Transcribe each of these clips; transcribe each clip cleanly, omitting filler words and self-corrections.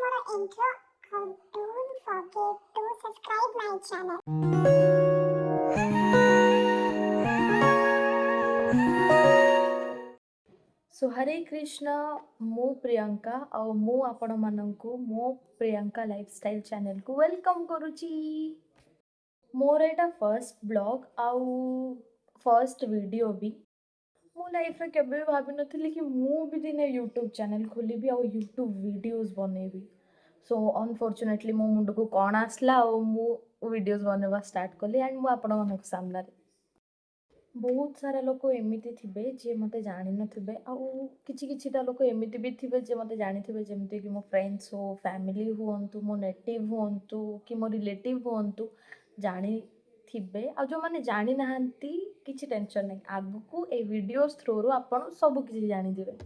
ମୋର intro. Don't forget to subscribe my channel. सो हरे कृष्ण मु प्रियंका और मु आपण माननकु मो प्रियंका लाइफस्टाइल चैनल को वेलकम करुची। मोर एटा फर्स्ट ब्लॉग आउ फर्स्ट वीडियो भी मो लाइफ रे केबे भी भाभी नथिली कि मु भी दिने यूट्यूब चैनल खोलिबी आ यूट्यूब वीडियोस बनेबी। सो अनफॉर्चुनेटली मो मुंड को कौन आसला और मु वीडियोस बनेबा स्टार्ट कली एंड मु आपण मानक सामना रे बहुत सारा लोक एमिति थिबे जे मते जानि नथिबे आउ किछि किछिटा लोक एमिति भी थिबे जे मते जानिथिबे जेमति कि मो फ्रेंड्स हो फैमिली हुअन्तु मो नेटिव हुअन्तु कि मो रिलेटिव हुअन्तु जानिथिबे आ जो माने जानि नाहंती किछि टेंशन नै आगु ए वीडियोस थ्रू रु आपण सब किछि जानि दिबे।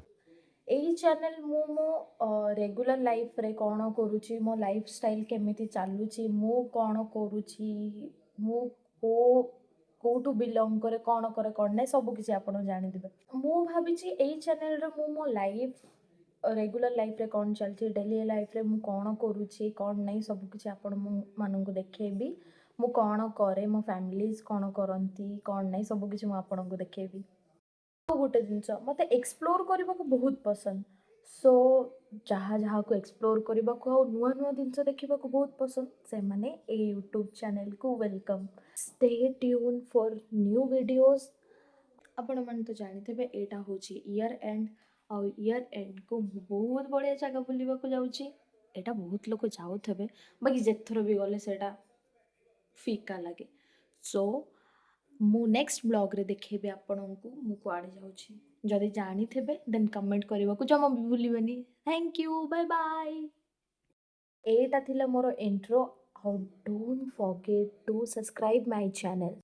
एई चैनल मु मो रेगुलर लाइफ रे कोन करूची मो लाइफस्टाइल केमिति चालुची मु कोन करूची मु को कोठू बिलंग करे कोन नै सब किछि आपण जानि दिबे। मु भाबिची एई चैनल रे मु मो लाइफ रेगुलर लाइफ रे कोन चलची डेली लाइफ रे मु कोन करूची कोन नै सब किछि आपण माननकु देखेबी। मु कोन करे मो फैमिलीज कोन करंती कोन नै सब किछि मु आपणकु देखेबी। गोटे जिनस मते एक्सप्लोर करने को बहुत पसंद। सो जहाँ जहाँ को एक्सप्लोर करने को नुआ नुआ जिनस देखा बहुत पसंद से माने ए यूट्यूब चैनल को welcome. Stay tune for new videos. आपण मन तो जानिथे एटा होची ईयर एंड आ ईयर एंड को बहुत बढ़िया जगह बुलवा को जाउची। एटा बहुत लोग जाउथबे बाकी जेथरो भी गले सेटा फीका लगे। सो मु नेक्स्ट ब्लॉग रे देखेबे आपनकु मु कुआडे जाउची जदि जानिथेबे देन कमेंट करबाकू जमा भी भूलिबेनी। Thank you bye bye. एटा थिला मोर इंट्रो। हाउ don't forget to subscribe my channel.